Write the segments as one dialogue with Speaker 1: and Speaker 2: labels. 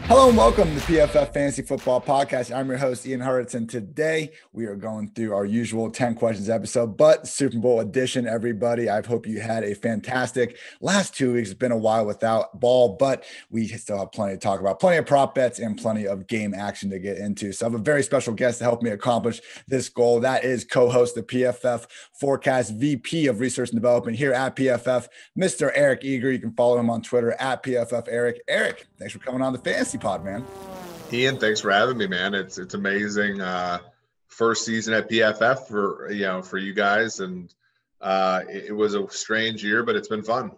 Speaker 1: Hello and welcome to the PFF Fantasy Football Podcast. I'm your host, Ian Hartitz, and today we are going through our usual 10 questions episode, but Super Bowl edition, everybody. I hope you had a fantastic last 2 weeks. It's been a while without ball, but we still have plenty to talk about, plenty of prop bets and plenty of game action to get into. So I have a very special guest to help me accomplish this goal. That is co-host the PFF Forecast VP of Research and Development here at PFF, Mr. Eric Eager. You can follow him on Twitter at PFF Eric. Eric, thanks for coming on the Fantasy Pod, man.
Speaker 2: Ian, thanks for having me, man. It's amazing. First season at PFF for you guys, and it was a strange year, but it's been fun.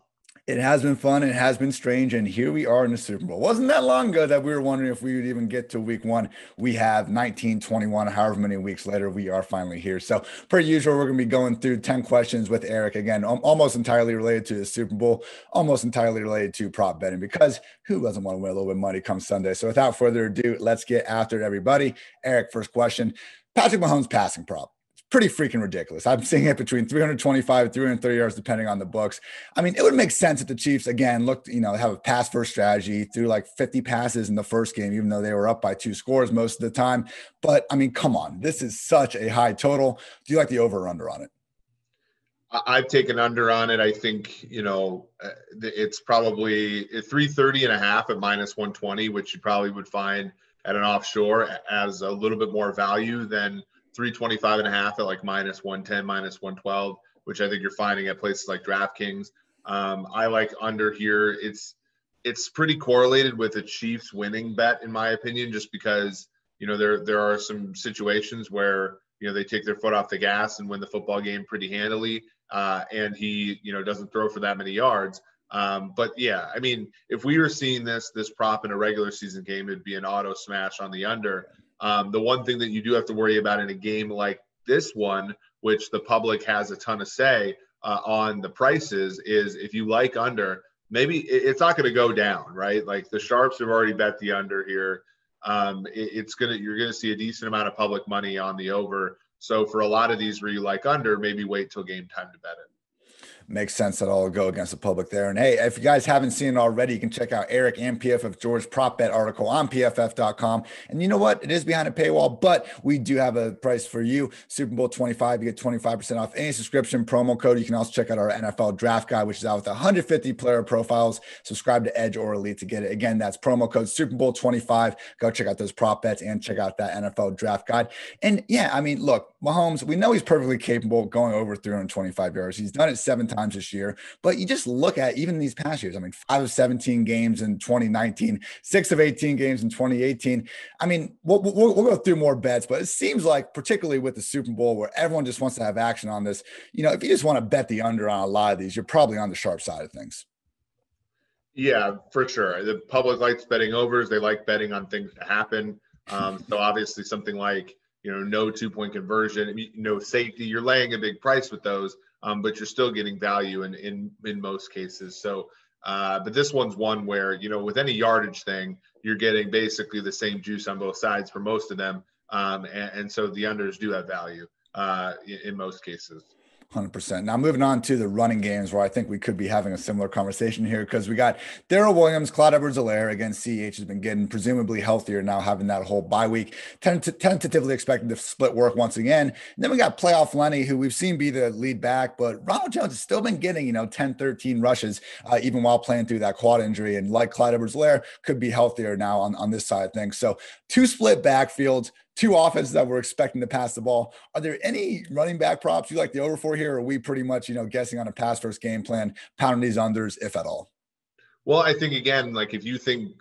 Speaker 1: It has been fun. It has been strange. And here we are in the Super Bowl. Wasn't that long ago that we were wondering if we would even get to week one. We have 19, 21, however many weeks later, we are finally here. So per usual, we're going to be going through 10 questions with Eric. Again, almost entirely related to the Super Bowl, almost entirely related to prop betting, because who doesn't want to win a little bit of money come Sunday? So without further ado, let's get after it, everybody. Eric, first question. Patrick Mahomes passing prop. Pretty freaking ridiculous. I'm seeing it between 325 and 330 yards, depending on the books. I mean, it would make sense if the Chiefs, again, have a pass first strategy, threw like 50 passes in the first game, even though they were up by 2 scores most of the time. But I mean, come on, this is such a high total. Do you like the over or under on it?
Speaker 2: I've taken under on it. I think, it's probably 330.5 at minus 120, which you probably would find at an offshore as a little bit more value than 325.5 at like minus 110, minus 112, which I think you're finding at places like DraftKings. I like under here. It's pretty correlated with the Chiefs winning bet, in my opinion, just because, there are some situations where, they take their foot off the gas and win the football game pretty handily. And he, doesn't throw for that many yards. But yeah, I mean, if we were seeing this prop in a regular season game, it'd be an auto smash on the under. The one thing that you do have to worry about in a game like this one, which the public has a ton of say on the prices, is if you like under, maybe it's not going to go down, right? Like the sharps have already bet the under here. You're going to see a decent amount of public money on the over. So for a lot of these where you like under, maybe wait till game time to bet it.
Speaker 1: Makes sense that I'll go against the public there. And hey, if you guys haven't seen it already, you can check out Eric and PFF George prop bet article on PFF.com. And you know what? It is behind a paywall, but we do have a price for you. Super Bowl 25, you get 25% off any subscription promo code. You can also check out our NFL draft guide, which is out with 150 player profiles. Subscribe to Edge or Elite to get it. Again, that's promo code Super Bowl 25. Go check out those prop bets and check out that NFL draft guide. And yeah, I mean, look, Mahomes, we know he's perfectly capable of going over 325 yards. He's done it 7 times this year, but you just look at even these past years. I mean, 5 of 17 games in 2019, 6 of 18 games in 2018. I mean, we'll go through more bets, but it seems like, particularly with the Super Bowl, where everyone just wants to have action on this, if you just want to bet the under on a lot of these, you're probably on the sharp side of things.
Speaker 2: Yeah, for sure. The public likes betting overs. They like betting on things to happen. So obviously something like, no 2-point conversion, no safety, you're laying a big price with those. But you're still getting value in most cases. So, but this one's one where, with any yardage thing, you're getting basically the same juice on both sides for most of them. And so the unders do have value in most cases.
Speaker 1: 100%. Now moving on to the running games, where I think we could be having a similar conversation here, because we got Darrell Williams, Clyde Edwards-Helaire. Again, CH has been getting presumably healthier now, having that whole bye week. Tentatively expected to split work once again. And then we got playoff Lenny, who we've seen be the lead back, but Ronald Jones has still been getting 10, 13 rushes, even while playing through that quad injury. And like Clyde Edwards-Helaire, could be healthier now on this side of things. So 2 split backfields, 2 offenses that we're expecting to pass the ball. Are there any running back props you like the over for here? Or are we pretty much, guessing on a pass first game plan, pounding these unders, if at all?
Speaker 2: Well, I think, again, like if you think,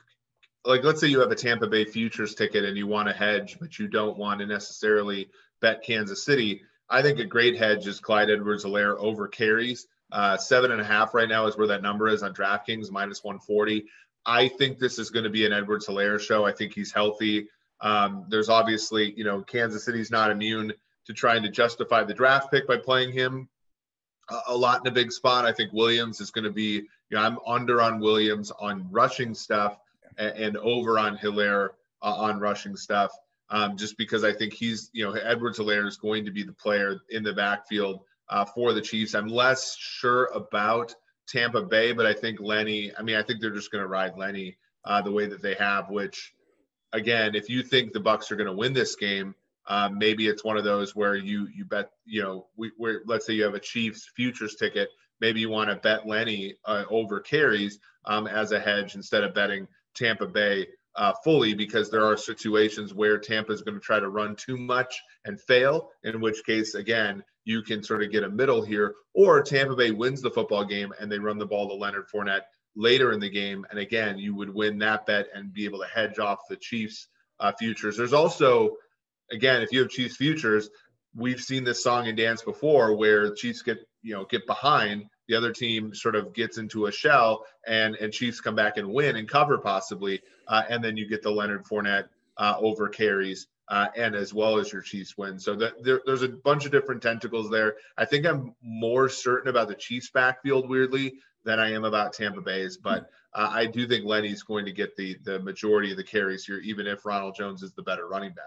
Speaker 2: like, let's say you have a Tampa Bay futures ticket and you want to hedge, but you don't want to necessarily bet Kansas City. I think a great hedge is Clyde Edwards-Helaire over carries. 7.5 right now is where that number is on DraftKings, minus 140. I think this is going to be an Edwards-Helaire show. I think he's healthy. There's obviously, Kansas City's not immune to trying to justify the draft pick by playing him a lot in a big spot. I think Williams is going to be, I'm under on Williams on rushing stuff and over on Helaire on rushing stuff, just because I think he's, Edwards-Helaire is going to be the player in the backfield for the Chiefs. I'm less sure about Tampa Bay, but I think I think they're just going to ride Lenny the way that they have, which, again, if you think the Bucs are going to win this game, maybe it's one of those where you bet, let's say you have a Chiefs futures ticket, maybe you want to bet Lenny over carries as a hedge instead of betting Tampa Bay fully, because there are situations where Tampa is going to try to run too much and fail, in which case, again, you can sort of get a middle here, or Tampa Bay wins the football game and they run the ball to Leonard Fournette later in the game. And again, you would win that bet and be able to hedge off the Chiefs futures. There's also, again, if you have Chiefs futures, we've seen this song and dance before where Chiefs get behind, the other team sort of gets into a shell, and Chiefs come back and win and cover possibly. And then you get the Leonard Fournette over carries and as well as your Chiefs win. So there's a bunch of different tentacles there. I think I'm more certain about the Chiefs backfield, weirdly, than I am about Tampa Bay's. But I do think Lenny's going to get the majority of the carries here, even if Ronald Jones is the better running back.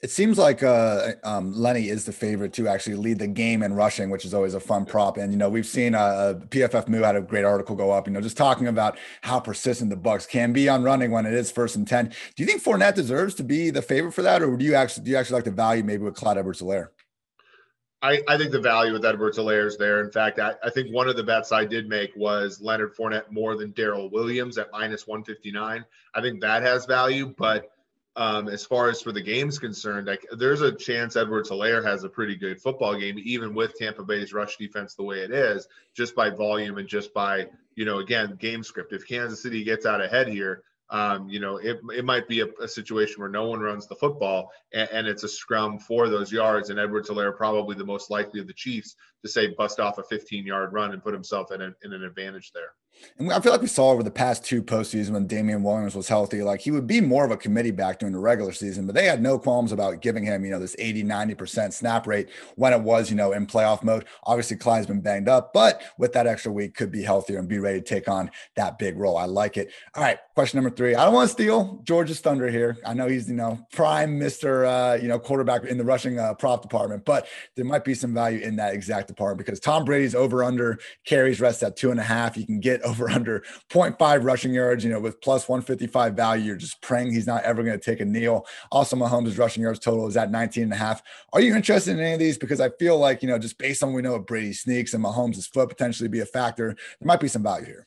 Speaker 1: It seems like Lenny is the favorite to actually lead the game in rushing, which is always a fun prop. And, we've seen PFF Moo had a great article go up, just talking about how persistent the Bucs can be on running when it is 1st and 10. Do you think Fournette deserves to be the favorite for that? Or do you actually like the value maybe with Clyde Edwards-Helaire?
Speaker 2: I think the value with Edwards-Helaire is there. In fact, I think one of the bets I did make was Leonard Fournette more than Darrell Williams at minus 159. I think that has value, but as far as for the game's concerned, there's a chance Edwards-Helaire has a pretty good football game, even with Tampa Bay's rush defense the way it is, just by volume and just by, again, game script. If Kansas City gets out ahead here, it might be a situation where no one runs the football and it's a scrum for those yards, and Edwards-Helaire probably the most likely of the Chiefs to say bust off a 15-yard run and put himself in an advantage there.
Speaker 1: And I feel like we saw over the past 2 postseasons when Damian Williams was healthy, like he would be more of a committee back during the regular season, but they had no qualms about giving him, this 80-90% snap rate when it was, in playoff mode. Obviously, Clyde's been banged up, but with that extra week could be healthier and be ready to take on that big role. I like it. All right, question number 3. I don't want to steal George's thunder here. I know he's, prime Mr. Quarterback in the rushing prop department, but there might be some value in that exact department because Tom Brady's over-under carries rest at 2.5. You can get over under 0.5 rushing yards, with plus 155 value. You're just praying he's not ever going to take a kneel. Also, Mahomes' rushing yards total is at 19.5. Are you interested in any of these? Because I feel like, just based on what we know of Brady sneaks and Mahomes' foot potentially be a factor, there might be some value here.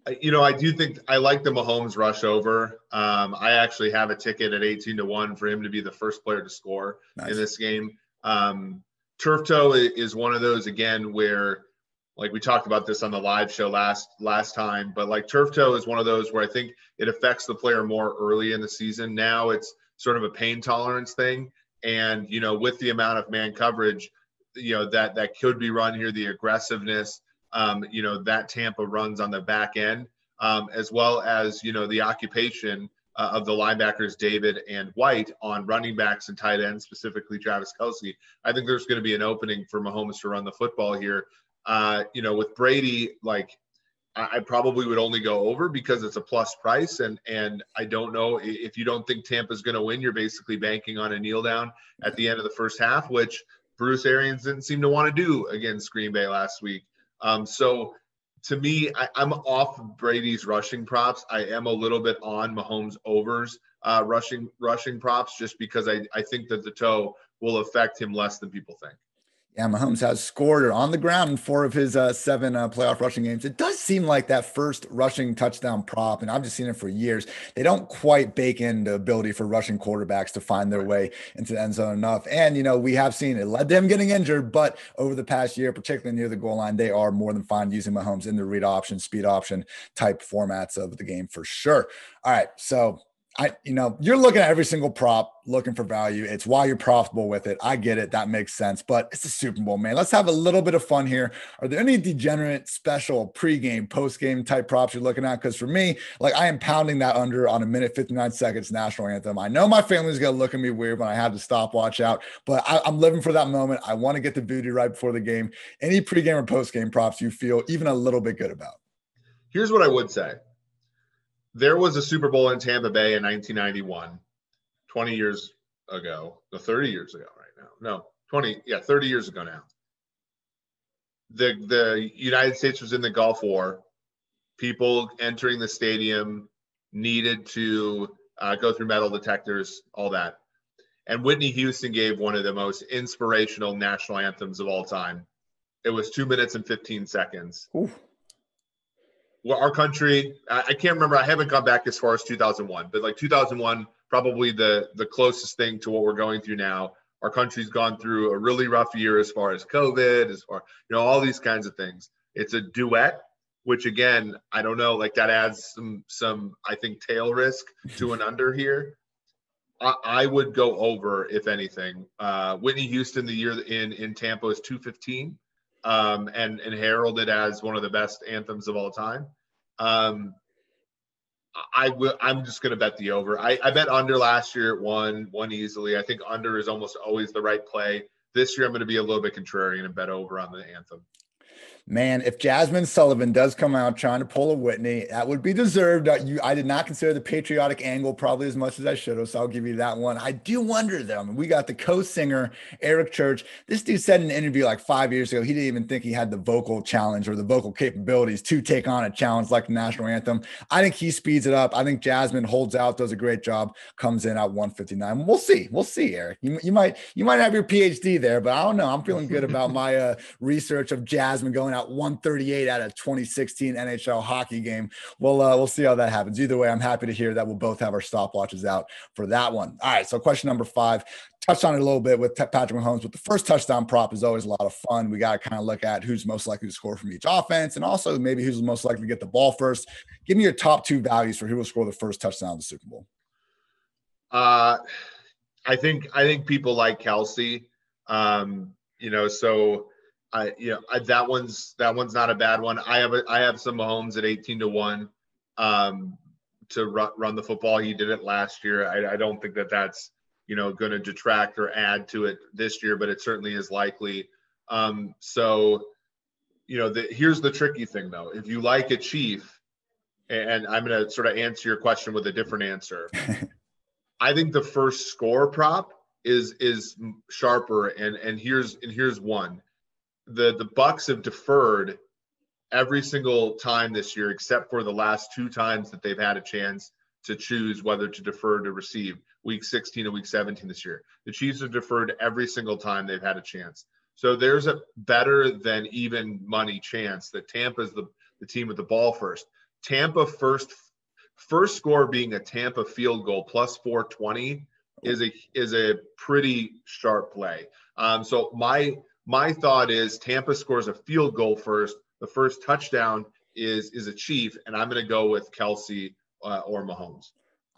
Speaker 2: I do think I like the Mahomes rush over. I actually have a ticket at 18-1 for him to be the first player to score in this game. Turf toe is one of those, again, where, like we talked about this on the live show last time, but like turf toe is one of those where I think it affects the player more early in the season. Now it's sort of a pain tolerance thing. And, with the amount of man coverage, that could be run here, the aggressiveness, that Tampa runs on the back end, as well as, the occupation of the linebackers, David and White, on running backs and tight ends, specifically Travis Kelce. I think there's going to be an opening for Mahomes to run the football here. With Brady, I probably would only go over because it's a plus price. And I don't know if you don't think Tampa's going to win, you're basically banking on a kneel down at the end of the first half, which Bruce Arians didn't seem to want to do against Green Bay last week. So to me, I'm off Brady's rushing props. I am a little bit on Mahomes overs rushing props, just because I think that the toe will affect him less than people think.
Speaker 1: Yeah, Mahomes has scored on the ground in 4 of his 7 playoff rushing games. It does seem like that first rushing touchdown prop, and I've just seen it for years, they don't quite bake in the ability for rushing quarterbacks to find their way into the end zone enough. And, we have seen it led to him getting injured, but over the past year, particularly near the goal line, they are more than fine using Mahomes in the read option, speed option type formats of the game for sure. All right, so you're looking at every single prop, looking for value. It's why you're profitable with it. I get it. That makes sense. But it's the Super Bowl, man. Let's have a little bit of fun here. Are there any degenerate special pregame, postgame type props you're looking at? Because for me, I am pounding that under on 1 minute, 59 seconds National Anthem. I know my family's going to look at me weird when I have the stopwatch out, but I'm living for that moment. I want to get the booty right before the game. Any pregame or postgame props you feel even a little bit good about?
Speaker 2: Here's what I would say. There was a Super Bowl in Tampa Bay in 1991, 20 years ago, 30 years ago right now. No, 30 years ago now. The United States was in the Gulf War. people entering the stadium needed to go through metal detectors, all that. And Whitney Houston gave one of the most inspirational national anthems of all time. It was 2 minutes and 15 seconds.
Speaker 1: Ooh.
Speaker 2: Well, our country, I can't remember. I haven't gone back as far as 2001, but like 2001, probably the closest thing to what we're going through now. Our country's gone through a really rough year as far as COVID, as far, all these kinds of things. It's a duet, which again, I don't know, like that adds some I think tail risk to an under here. I would go over, if anything. Whitney Houston, the year in Tampa, is 215, and heralded as one of the best anthems of all time. I'm just going to bet the over. I bet under last year at one easily. I think under is almost always the right play. This year, I'm going to be a little bit contrarian and bet over on the anthem.
Speaker 1: Man, if Jasmine Sullivan does come out trying to pull a Whitney, that would be deserved. I did not consider the patriotic angle probably as much as I should have, so I'll give you that one. I do wonder, though, we got the co-singer, Eric Church. This dude said in an interview like 5 years ago, he didn't even think he had the vocal challenge or the vocal capabilities to take on a challenge like the national anthem. I think he speeds it up. I think Jasmine holds out, does a great job, comes in at 159. We'll see, Eric. You might have your PhD there, but I don't know. I'm feeling good about my research of Jasmine going out 138 at a 2016 NHL hockey game. We'll see how that happens. Either way, I'm happy to hear that we'll both have our stopwatches out for that one. All right, so question number 5. Touched on it a little bit with Patrick Mahomes, but the first touchdown prop is always a lot of fun. We got to kind of look at who's most likely to score from each offense and also maybe who's most likely to get the ball first. Give me your top 2 values for who will score the first touchdown of the Super Bowl.
Speaker 2: I think people like Kelce. That one's not a bad one. I have some Mahomes at 18-1 to run the football. He did it last year. I don't think that's going to detract or add to it this year, but it certainly is likely. Here's the tricky thing though. If you like a Chief, and I'm going to sort of answer your question with a different answer. I think the first score prop is sharper, and here's one. The Bucs have deferred every single time this year, except for the last 2 times that they've had a chance to choose whether to defer to receive, week 16 and week 17 this year. The Chiefs have deferred every single time they've had a chance. So there's a better than even money chance that Tampa's the team with the ball first. Tampa first score being a Tampa field goal plus 420 is a pretty sharp play. So my thought is Tampa scores a field goal first. The first touchdown is a Chief, and I'm going to go with Kelce or Mahomes.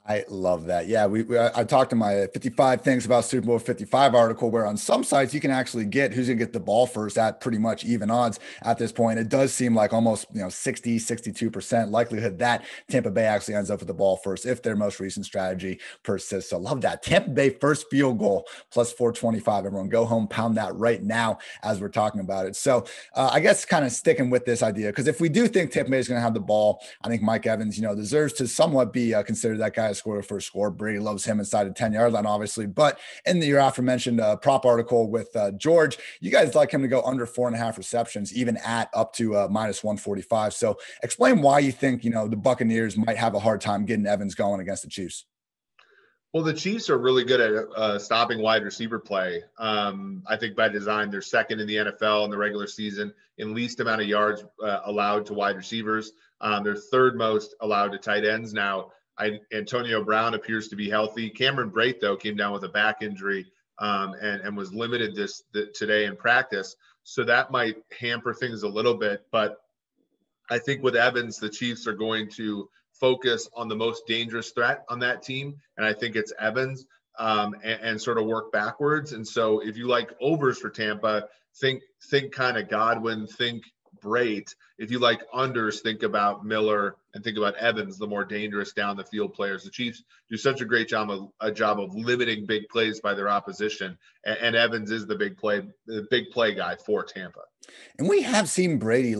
Speaker 1: I love that. Yeah, I talked to my 55 things about Super Bowl 55 article where on some sites you can actually get who's going to get the ball first at pretty much even odds at this point. It does seem like almost 60, 62% likelihood that Tampa Bay actually ends up with the ball first if their most recent strategy persists. So love that. Tampa Bay first field goal plus 425. Everyone go home, pound that right now as we're talking about it. So I guess kind of sticking with this idea, because if we do think Tampa Bay is going to have the ball, I think Mike Evans, deserves to somewhat be considered that guy score the first score. Brady loves him inside the 10-yard line, obviously. But in your aforementioned prop article with George, you guys like him to go under 4.5 receptions, even at up to minus 145. So explain why you think, the Buccaneers might have a hard time getting Evans going against the Chiefs.
Speaker 2: Well, the Chiefs are really good at stopping wide receiver play. I think by design, they're second in the NFL in the regular season in least amount of yards allowed to wide receivers. They're third most allowed to tight ends. Now, Antonio Brown appears to be healthy. Cameron Brate, though, came down with a back injury and was limited today in practice. So that might hamper things a little bit. But I think with Evans, the Chiefs are going to focus on the most dangerous threat on that team. And I think it's Evans and sort of work backwards. And so if you like overs for Tampa, think kind of Godwin, think Brate. If you like unders, think about Miller and think about Evans, the more dangerous down the field players. The Chiefs do such a great job of limiting big plays by their opposition, and Evans is the big play guy for Tampa.
Speaker 1: And we have seen Brady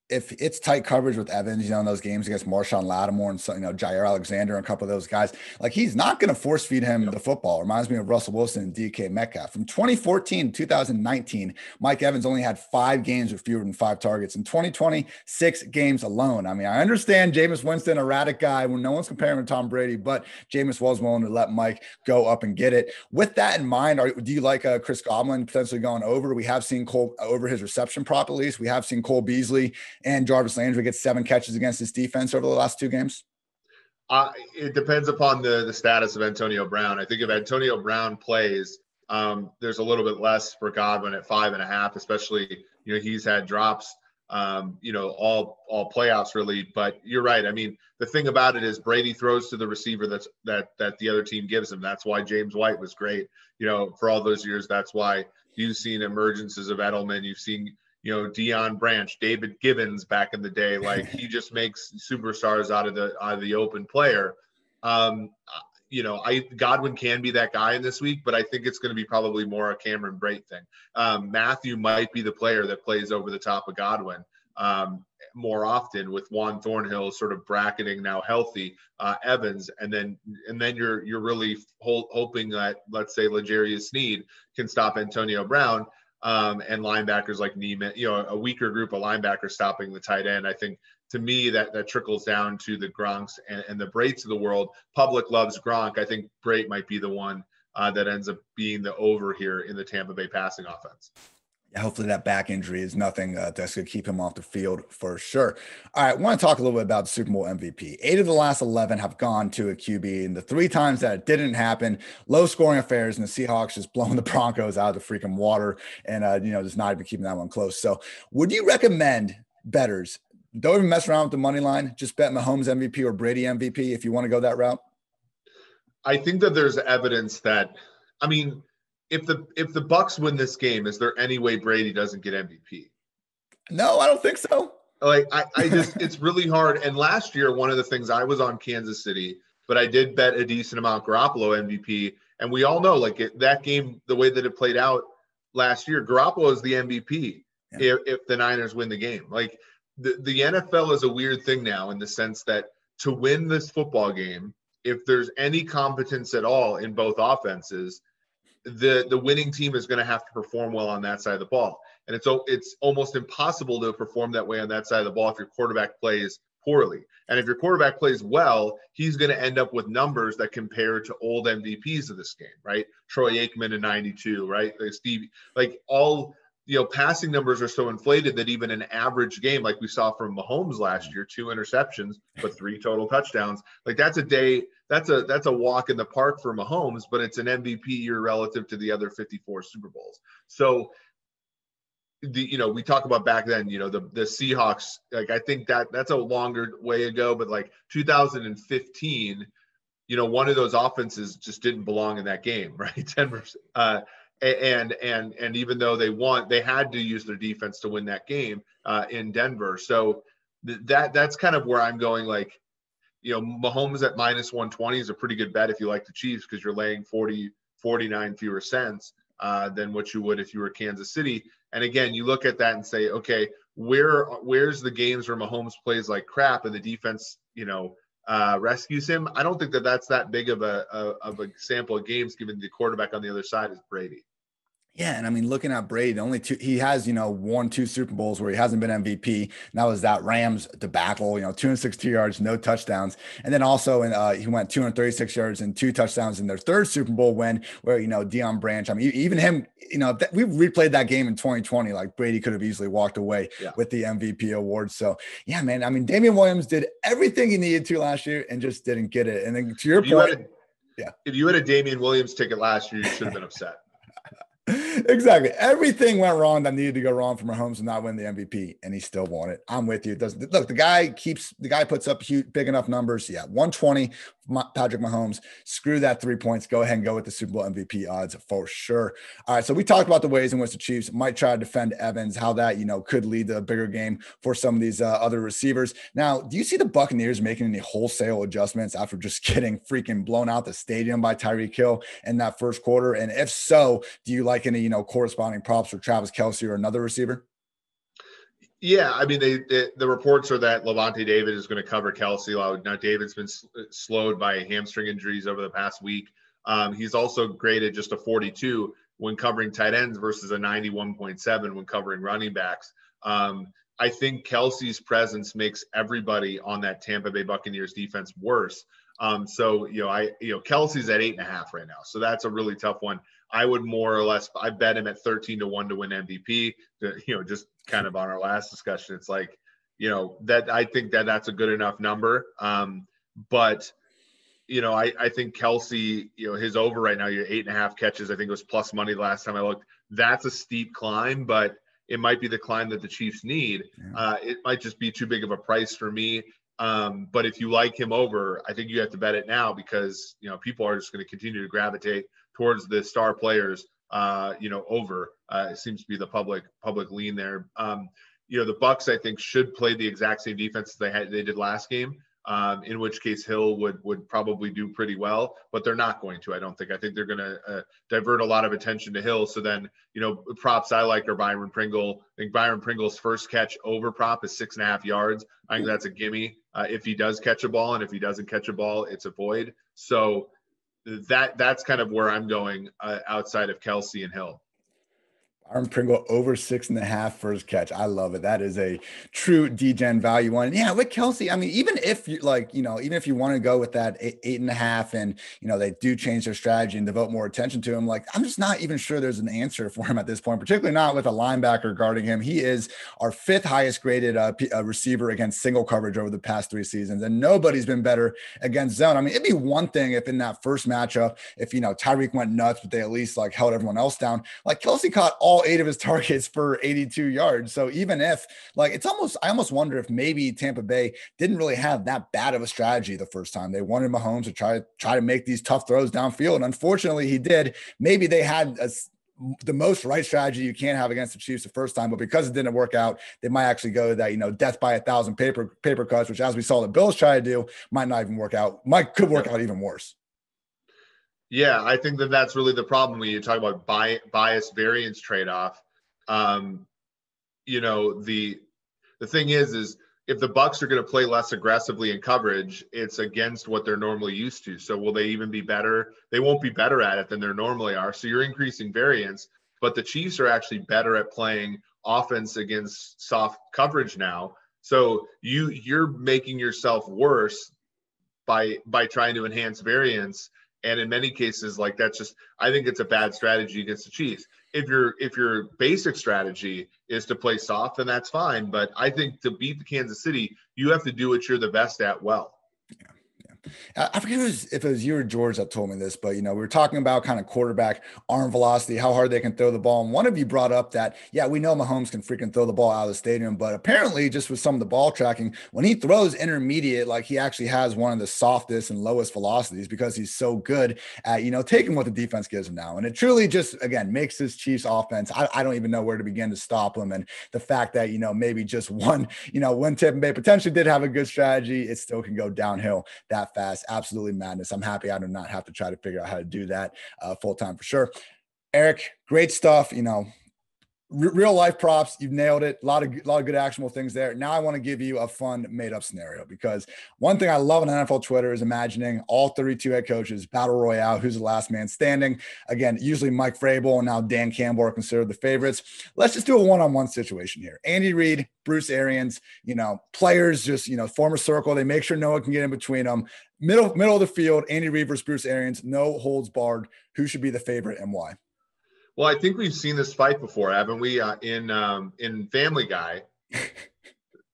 Speaker 1: if it's tight coverage with Evans, in those games against Marshawn Lattimore and Jair Alexander and a couple of those guys, like he's not going to force feed him the football. It reminds me of Russell Wilson and DK Metcalf. From 2014 to 2019, Mike Evans only had 5 games with fewer than 5 targets. In 2020, 6 games alone. I mean, I understand Jameis Winston, erratic guy when no one's comparing him to Tom Brady, but Jameis was willing to let Mike go up and get it. With that in mind, do you like Chris Godwin potentially going over? We have seen Cole over his reception prop, at least. We have seen Cole Beasley and Jarvis Landry get 7 catches against this defense over the last 2 games?
Speaker 2: It depends upon the status of Antonio Brown. I think if Antonio Brown plays, there's a little bit less for Godwin at 5.5, especially, he's had drops, all playoffs really. But you're right. I mean, the thing about it is Brady throws to the receiver that the other team gives him. That's why James White was great, for all those years. That's why you've seen emergences of Edelman. You've seen, Deion Branch, David Gibbons back in the day. Like he just makes superstars out of the open player. Godwin can be that guy in this week, but I think it's going to be probably more a Cameron Brate thing. Matthew might be the player that plays over the top of Godwin more often, with Juan Thornhill sort of bracketing now healthy Evans, and then you're really hoping that, let's say, L'Jarius Sneed can stop Antonio Brown. And linebackers like Neiman, a weaker group of linebackers stopping the tight end. I think, to me, that trickles down to the Gronks and the Brates of the world. Public loves Gronk. I think Brate might be the one that ends up being the over here in the Tampa Bay passing offense.
Speaker 1: Hopefully that back injury is nothing that's going to keep him off the field for sure. All right, I want to talk a little bit about the Super Bowl MVP. 8 of the last 11 have gone to a QB, and the 3 times that it didn't happen, low-scoring affairs, and the Seahawks just blowing the Broncos out of the freaking water and, just not even keeping that one close. So would you recommend bettors don't even mess around with the money line, just bet Mahomes MVP or Brady MVP if you want to go that route?
Speaker 2: I think that there's evidence that, I mean, if the Bucs win this game, is there any way Brady doesn't get MVP?
Speaker 1: No, I don't think so.
Speaker 2: Like I just, it's really hard. And last year, one of the things, I was on Kansas City, but I did bet a decent amount Garoppolo MVP. And we all know, that game, the way that it played out last year, Garoppolo is the MVP if the Niners win the game. Like the NFL is a weird thing now, in the sense that to win this football game, if there's any competence at all in both offenses, the winning team is going to have to perform well on that side of the ball. And it's almost impossible to perform that way on that side of the ball if your quarterback plays poorly. And if your quarterback plays well, he's going to end up with numbers that compare to old MVPs of this game, right? Troy Aikman in 92, right? Passing numbers are so inflated that even an average game, like we saw from Mahomes last year, 2 interceptions, but 3 total touchdowns. Like that's a walk in the park for Mahomes, but it's an MVP year relative to the other 54 Super Bowls. So we talk about back then, the Seahawks, I think that's a longer way ago, but 2015, one of those offenses just didn't belong in that game, right? Denver, and even though they won, they had to use their defense to win that game in Denver. So that's kind of where I'm going. Mahomes at -120 is a pretty good bet if you like the Chiefs, because you're laying 49 fewer cents than what you would if you were Kansas City. And again, you look at that and say, okay, where's the games where Mahomes plays like crap and the defense, rescues him? I don't think that's that big of a sample of games, given the quarterback on the other side is Brady.
Speaker 1: Yeah, and I mean, looking at Brady, the only 2 he has, 1, 2 Super Bowls where he hasn't been MVP. And that was that Rams debacle, 260 yards, no touchdowns. And then also he went 236 yards and 2 touchdowns in their 3rd Super Bowl win, where, Deion Branch, I mean, even him, we replayed that game in 2020, Brady could have easily walked away with the MVP award. So yeah, man, I mean, Damian Williams did everything he needed to last year and just didn't get it. And then to your point,
Speaker 2: if you had a Damian Williams ticket last year, you should have been upset.
Speaker 1: Exactly. Everything went wrong that needed to go wrong for Mahomes to not win the MVP, and he still won it. I'm with you. It doesn't look, the guy puts up big enough numbers. Yeah, 120. Patrick Mahomes, screw that 3 points. Go ahead and go with the Super Bowl MVP odds for sure. All right, so we talked about the ways in which the Chiefs might try to defend Evans, how that could lead to a bigger game for some of these other receivers. Now, do you see the Buccaneers making any wholesale adjustments after just getting freaking blown out the stadium by Tyreek Hill in that first quarter? And if so, do you like any corresponding props for Travis Kelce or another receiver?
Speaker 2: Yeah, I mean, the reports are that Levante David is going to cover Kelce. Now, David's been slowed by hamstring injuries over the past week. He's also graded just a 42 when covering tight ends versus a 91.7 when covering running backs. I think Kelce's presence makes everybody on that Tampa Bay Buccaneers defense worse. Kelce's at 8.5 right now. So that's a really tough one. I would more or less, I bet him at 13-1 to win MVP. Just kind of on our last discussion, it's like, that I think that's a good enough number. But I think Kelce, his over right now, 8.5 catches, I think it was plus money the last time I looked. That's a steep climb, but it might be the climb that the Chiefs need. It might just be too big of a price for me. But if you like him over, I think you have to bet it now because, people are just going to continue to gravitate towards the star players, over. It seems to be the public lean there. The Bucs, I think, should play the exact same defense they did last game. In which case Hill would probably do pretty well, but they're not going to, I don't think. I think they're going to divert a lot of attention to Hill. So then, props I like are Byron Pringle. I think Byron Pringle's first catch over prop is 6.5 yards. I think that's a gimme if he does catch a ball, and if he doesn't catch a ball, it's a void. So that's kind of where I'm going outside of Kelce and Hill.
Speaker 1: Byron Pringle over 6.5 first catch. I love it. That is a true DGen value one. And yeah, with Kelce, I mean, even if you even if you want to go with that 8.5 and, they do change their strategy and devote more attention to him, I'm just not even sure there's an answer for him at this point, particularly not with a linebacker guarding him. He is our 5th highest graded receiver against single coverage over the past 3 seasons. And nobody's been better against zone. I mean, it'd be one thing if in that first matchup, if, Tyreek went nuts, but they at least held everyone else down. Kelce caught all 8 of his targets for 82 yards. So even if I almost wonder if maybe Tampa Bay didn't really have that bad of a strategy the first time. They wanted Mahomes to try to make these tough throws downfield. And unfortunately he did. Maybe they had the most right strategy you can have against the Chiefs the first time, but because it didn't work out, they might actually go that, death by 1,000 paper cuts, which as we saw the Bills try to do, might not even work out, could work out even worse.
Speaker 2: Yeah, I think that's really the problem when you talk about bias variance trade-off. The thing is if the Bucs are going to play less aggressively in coverage, it's against what they're normally used to. So will they even be better? They won't be better at it than they normally are. So you're increasing variance, but the Chiefs are actually better at playing offense against soft coverage now. So you're making yourself worse by trying to enhance variance. And in many cases, I think it's a bad strategy against the Chiefs. If your basic strategy is to play soft, then that's fine. But I think to beat the Kansas City, you have to do what you're the best at well.
Speaker 1: I forget if it was you or George that told me this, but, we were talking about kind of quarterback arm velocity, how hard they can throw the ball. And one of you brought up that, yeah, we know Mahomes can freaking throw the ball out of the stadium, but apparently just with some of the ball tracking, when he throws intermediate, he actually has one of the softest and lowest velocities because he's so good at, taking what the defense gives him now. And it truly just, again, makes this Chiefs offense. I don't even know where to begin to stop him. And the fact that, maybe just when Tampa Bay potentially did have a good strategy, it still can go downhill that fast. Absolutely madness. I'm happy I do not have to try to figure out how to do that full time for sure. Eric, great stuff. Real life props. You've nailed it. A lot of good actionable things there. Now I want to give you a fun made up scenario because one thing I love on NFL Twitter is imagining all 32 head coaches battle royale. Who's the last man standing? Again, usually Mike Vrabel and now Dan Campbell are considered the favorites. Let's just do a one-on-one situation here. Andy Reid, Bruce Arians, players just, form a circle. They make sure no one can get in between them. Middle of the field, Andy Reid versus Bruce Arians, no holds barred. Who should be the favorite and why?
Speaker 2: Well, I think we've seen this fight before, haven't we? In Family Guy,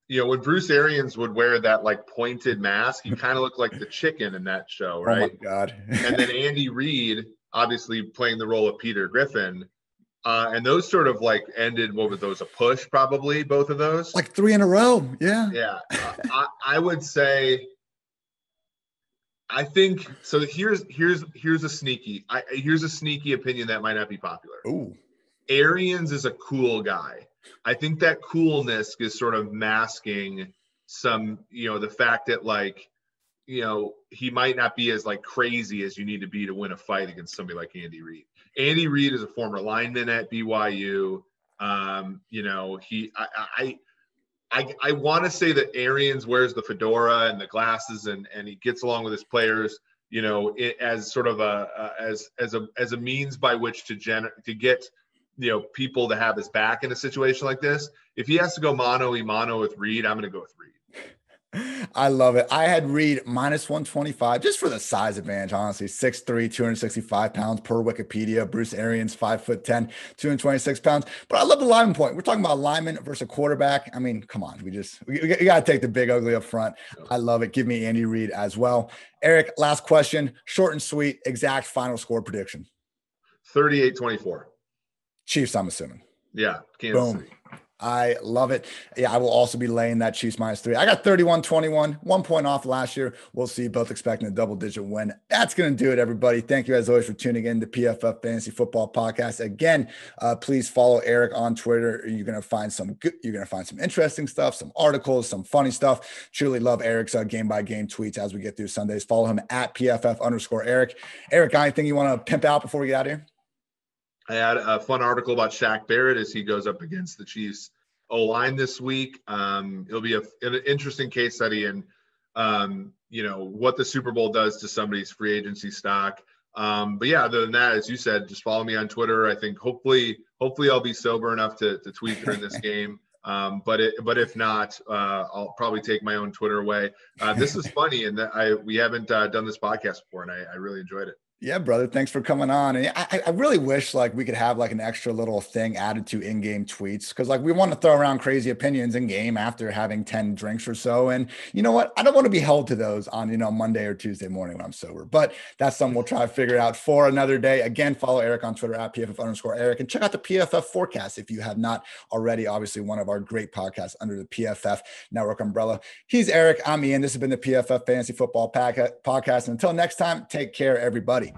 Speaker 2: when Bruce Arians would wear that pointed mask, he kind of looked like the chicken in that show, right?
Speaker 1: Oh my God.
Speaker 2: And then Andy Reid, obviously playing the role of Peter Griffin, and those sort of ended. What was those? A push, probably both of those.
Speaker 1: 3 in a row. Yeah.
Speaker 2: Yeah. I would say. I think so. Here's a sneaky opinion that might not be popular.
Speaker 1: Ooh.
Speaker 2: Arians is a cool guy. I think that coolness is sort of masking some, the fact that he might not be as crazy as you need to be to win a fight against somebody like Andy Reid. Andy Reid is a former lineman at BYU. I want to say that Arians wears the fedora and the glasses, and he gets along with his players, as sort of as a means by which to get people to have his back in a situation like this. If he has to go mano with Reid, I'm going to go with Reid.
Speaker 1: I love it. I had Reid -125 just for the size advantage, honestly. 6'3", 265 pounds per Wikipedia. Bruce Arians, 5'10", 226 pounds. But I love the lineman point. We're talking about lineman versus a quarterback. I mean, come on. We got to take the big ugly up front. I love it. Give me Andy Reid as well. Eric, last question. Short and sweet, exact final score prediction.
Speaker 2: 38-24.
Speaker 1: Chiefs, I'm assuming.
Speaker 2: Yeah. Kansas City.
Speaker 1: I love it. Yeah, I will also be laying that Chiefs -3. I got 31-21, 1 point off last year. We'll see. Both expecting a double-digit win. That's going to do it, everybody. Thank you, as always, for tuning in to PFF Fantasy Football Podcast. Again, please follow Eric on Twitter. You're going to find some interesting stuff, some articles, some funny stuff. Truly love Eric's game-by-game tweets as we get through Sundays. Follow him at PFF_Eric. Eric, got anything you want to pimp out before we get out of here?
Speaker 2: I had a fun article about Shaq Barrett as he goes up against the Chiefs O-line this week. It'll be an interesting case study in, what the Super Bowl does to somebody's free agency stock. But yeah, other than that, as you said, just follow me on Twitter. I think hopefully I'll be sober enough to tweet during this game. But if not, I'll probably take my own Twitter away. This is funny, and we haven't done this podcast before, and I really enjoyed it.
Speaker 1: Yeah, brother. Thanks for coming on. And I really wish we could have an extra little thing added to in-game tweets, because we want to throw around crazy opinions in game after having 10 drinks or so. And you know what? I don't want to be held to those on, Monday or Tuesday morning when I'm sober, but that's something we'll try to figure out for another day. Again, follow Eric on Twitter at PFF_Eric, and check out the PFF Forecast if you have not already. Obviously, one of our great podcasts under the PFF Network umbrella. He's Eric. I'm Ian. This has been the PFF Fantasy Football Podcast. And until next time, take care, everybody.